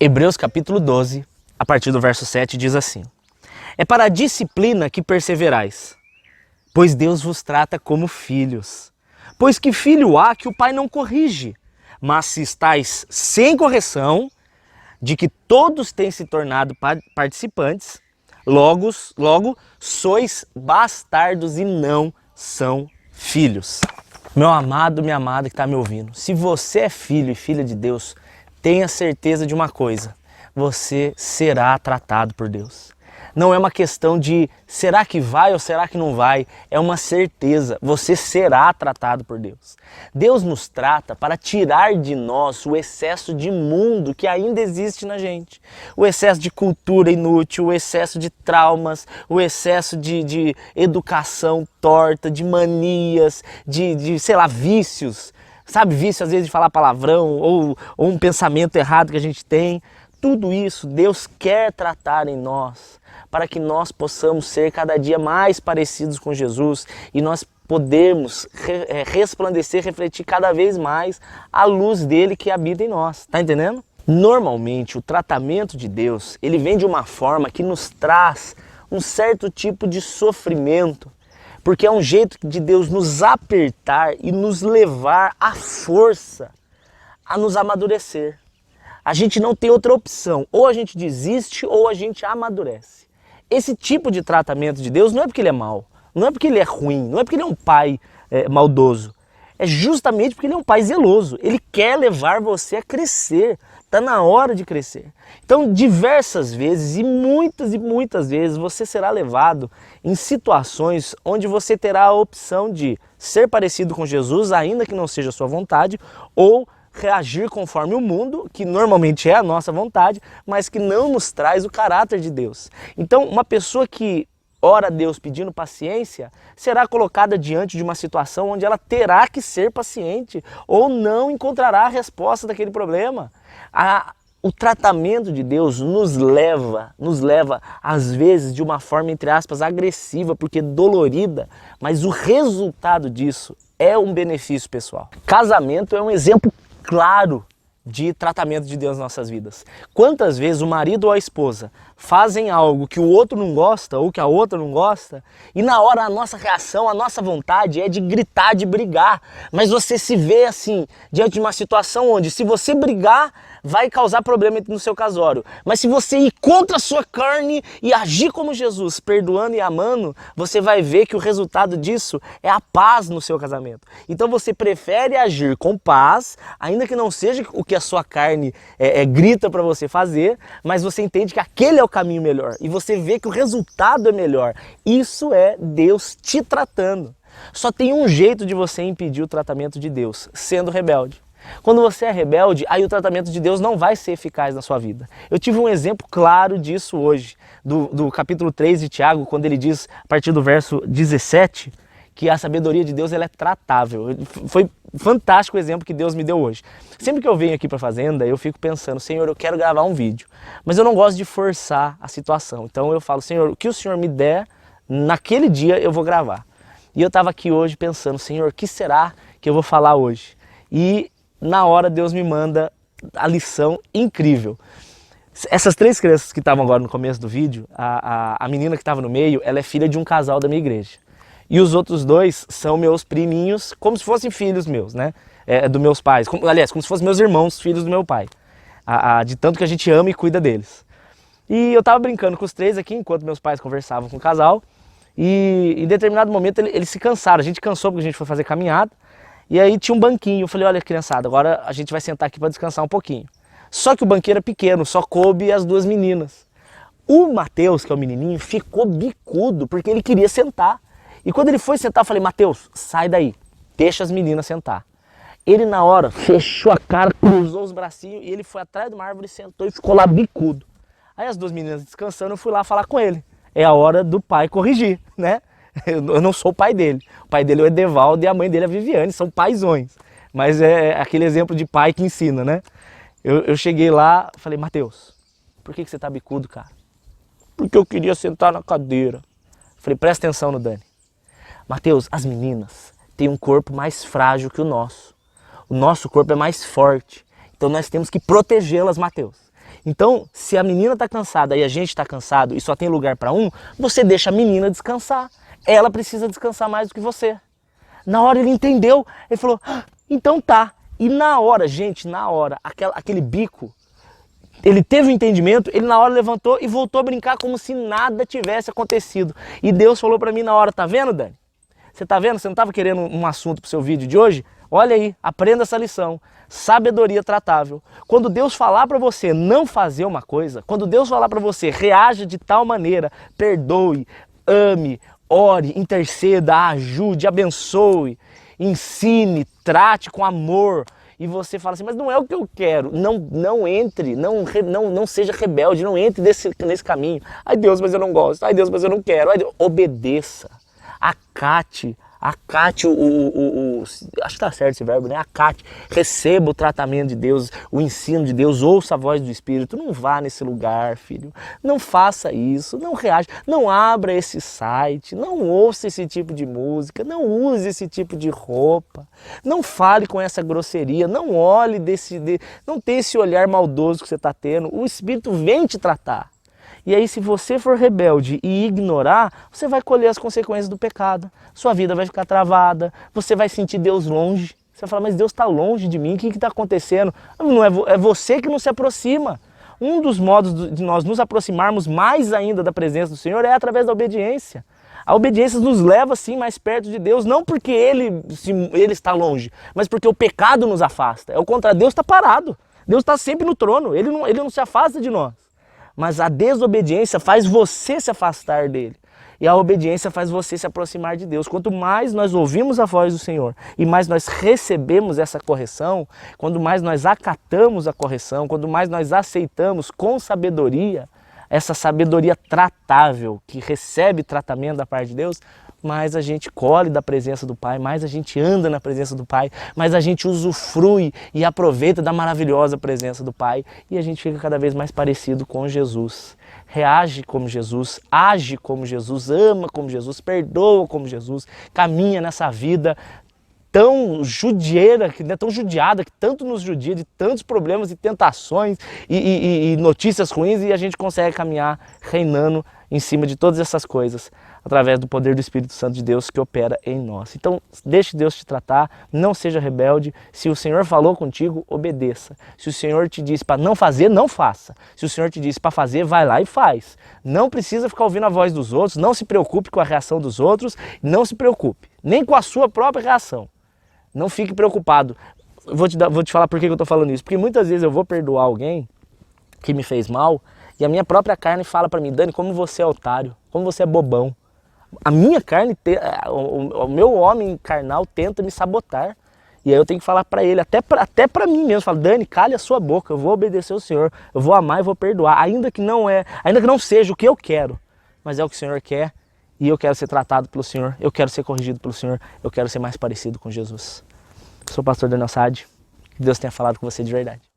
Hebreus capítulo 12, a partir do verso 7, diz assim: É para a disciplina que perseverais, pois Deus vos trata como filhos. Pois que filho há que o pai não corrige? Mas se estáis sem correção, de que todos têm se tornado participantes, logo sois bastardos e não são filhos. Meu amado, minha amada que está me ouvindo, se você é filho e filha de Deus, tenha certeza de uma coisa: você será tratado por Deus. Não é uma questão de será que vai ou será que não vai, é uma certeza, você será tratado por Deus. Deus nos trata para tirar de nós o excesso de mundo que ainda existe na gente. O excesso de cultura inútil, o excesso de traumas, o excesso de educação torta, de manias, sei lá, vícios. Sabe, vício às vezes de falar palavrão ou um pensamento errado que a gente tem. Tudo isso Deus quer tratar em nós, para que nós possamos ser cada dia mais parecidos com Jesus e nós podermos resplandecer, refletir cada vez mais a luz dele que habita em nós. Tá entendendo? Normalmente o tratamento de Deus, ele vem de uma forma que nos traz um certo tipo de sofrimento, porque é um jeito de Deus nos apertar e nos levar à força a nos amadurecer. A gente não tem outra opção, ou a gente desiste ou a gente amadurece. Esse tipo de tratamento de Deus não é porque ele é mau, não é porque ele é ruim, não é porque ele é um pai maldoso. É justamente porque ele é um pai zeloso. Ele quer levar você a crescer, está na hora de crescer. Então, diversas vezes e muitas vezes você será levado em situações onde você terá a opção de ser parecido com Jesus, ainda que não seja a sua vontade, ou reagir conforme o mundo, que normalmente é a nossa vontade, mas que não nos traz o caráter de Deus. Então, uma pessoa que ora a Deus pedindo paciência, será colocada diante de uma situação onde ela terá que ser paciente ou não encontrará a resposta daquele problema. O tratamento de Deus nos leva às vezes de uma forma, entre aspas, agressiva, porque dolorida, mas o resultado disso é um benefício pessoal. Casamento é um exemplo claro de tratamento de Deus nas nossas vidas. Quantas vezes o marido ou a esposa fazem algo que o outro não gosta ou que a outra não gosta e na hora a nossa reação, a nossa vontade é de gritar, de brigar, mas você se vê assim, diante de uma situação onde se você brigar vai causar problema no seu casório, mas se você ir contra a sua carne e agir como Jesus, perdoando e amando, você vai ver que o resultado disso é a paz no seu casamento. Então você prefere agir com paz, ainda que não seja o que a sua carne grita para você fazer, mas você entende que aquele é o caminho melhor e você vê que o resultado é melhor. Isso é Deus te tratando. Só tem um jeito de você impedir o tratamento de Deus, sendo rebelde. Quando você é rebelde, aí o tratamento de Deus não vai ser eficaz na sua vida. Eu tive um exemplo claro disso hoje, do capítulo 3 de Tiago, quando ele diz, a partir do verso 17, que a sabedoria de Deus ela é tratável. Foi fantástico o exemplo que Deus me deu hoje. Sempre que eu venho aqui para a fazenda, eu fico pensando: Senhor, eu quero gravar um vídeo, mas eu não gosto de forçar a situação. Então eu falo: Senhor, o que o Senhor me der, naquele dia eu vou gravar. E eu estava aqui hoje pensando: Senhor, o que será que eu vou falar hoje? E na hora Deus me manda a lição incrível. Essas três crianças que estavam agora no começo do vídeo, a menina que estava no meio, ela é filha de um casal da minha igreja. E os outros dois são meus priminhos, como se fossem filhos meus, né? Dos meus pais. Aliás, como se fossem meus irmãos, filhos do meu pai. De tanto que a gente ama e cuida deles. E eu estava brincando com os três aqui, enquanto meus pais conversavam com o casal. E em determinado momento eles se cansaram. A gente cansou porque a gente foi fazer caminhada. E aí tinha um banquinho. Eu falei: olha, criançada, agora a gente vai sentar aqui para descansar um pouquinho. Só que o banquinho era pequeno, só coube as duas meninas. O Mateus, que é o menininho, ficou bicudo porque ele queria sentar. E quando ele foi sentar, eu falei: Mateus, sai daí, deixa as meninas sentar. Ele na hora fechou a cara, cruzou os bracinhos e ele foi atrás de uma árvore, sentou e ficou lá bicudo. Aí as duas meninas descansando, eu fui lá falar com ele. É a hora do pai corrigir, né? Eu não sou o pai dele. O pai dele é o Edevaldo e a mãe dele é a Viviane, são paizões. Mas é aquele exemplo de pai que ensina, né? Eu cheguei lá, falei: Mateus, por que você tá bicudo, cara? Porque eu queria sentar na cadeira. Falei: presta atenção no Dani. Mateus, as meninas têm um corpo mais frágil que o nosso. O nosso corpo é mais forte. Então nós temos que protegê-las, Mateus. Então, se a menina está cansada e a gente está cansado e só tem lugar para um, você deixa a menina descansar. Ela precisa descansar mais do que você. Na hora ele entendeu, ele falou, então tá. E na hora, gente, na hora, aquele bico, ele teve um entendimento, ele na hora levantou e voltou a brincar como se nada tivesse acontecido. E Deus falou para mim na hora, tá vendo, Dani? Você tá vendo? Você não estava querendo um assunto pro seu vídeo de hoje? Olha aí, aprenda essa lição. Sabedoria tratável. Quando Deus falar para você não fazer uma coisa, quando Deus falar para você reaja de tal maneira, perdoe, ame, ore, interceda, ajude, abençoe, ensine, trate com amor, e você fala assim, mas não é o que eu quero. Não entre, não seja rebelde, não entre nesse caminho. Ai Deus, mas eu não gosto. Ai Deus, mas eu não quero. Ai, Deus. Obedeça. Acate acho que tá certo esse verbo, né? Acate, receba o tratamento de Deus, o ensino de Deus, ouça a voz do Espírito. Não vá nesse lugar, filho. Não faça isso, não reaja, não abra esse site, não ouça esse tipo de música, não use esse tipo de roupa, não fale com essa grosseria, não olhe não tenha esse olhar maldoso que você está tendo. O Espírito vem te tratar. E aí, se você for rebelde e ignorar, você vai colher as consequências do pecado. Sua vida vai ficar travada, você vai sentir Deus longe. Você vai falar, mas Deus está longe de mim, o que está acontecendo? Não é você que não se aproxima. Um dos modos de nós nos aproximarmos mais ainda da presença do Senhor é através da obediência. A obediência nos leva, sim, mais perto de Deus, não porque Ele está longe, mas porque o pecado nos afasta. É o contrário, Deus está parado. Deus está sempre no trono, Ele não se afasta de nós. Mas a desobediência faz você se afastar dele. E a obediência faz você se aproximar de Deus. Quanto mais nós ouvimos a voz do Senhor e mais nós recebemos essa correção, quanto mais nós acatamos a correção, quanto mais nós aceitamos com sabedoria, essa sabedoria tratável, que recebe tratamento da parte de Deus, mais a gente colhe da presença do Pai, mais a gente anda na presença do Pai, mais a gente usufrui e aproveita da maravilhosa presença do Pai e a gente fica cada vez mais parecido com Jesus. Reage como Jesus, age como Jesus, ama como Jesus, perdoa como Jesus, caminha nessa vida tão judieira, tão judiada, que tanto nos judia de tantos problemas e tentações e notícias ruins, e a gente consegue caminhar reinando em cima de todas essas coisas, através do poder do Espírito Santo de Deus que opera em nós. Então, deixe Deus te tratar, não seja rebelde. Se o Senhor falou contigo, obedeça. Se o Senhor te disse para não fazer, não faça. Se o Senhor te disse para fazer, vai lá e faz. Não precisa ficar ouvindo a voz dos outros, não se preocupe com a reação dos outros, não se preocupe, nem com a sua própria reação. Não fique preocupado. Vou te falar por que eu estou falando isso. Porque muitas vezes eu vou perdoar alguém que me fez mal e a minha própria carne fala para mim, Dani, como você é otário, como você é bobão. A minha carne, o meu homem carnal tenta me sabotar. E aí eu tenho que falar para ele, até para mim mesmo, falo, Dani, cale a sua boca, eu vou obedecer ao Senhor, eu vou amar e vou perdoar, ainda que não seja o que eu quero, mas é o que o Senhor quer. E eu quero ser tratado pelo Senhor, eu quero ser corrigido pelo Senhor, eu quero ser mais parecido com Jesus. Sou o pastor Daniel Sade, que Deus tenha falado com você de verdade.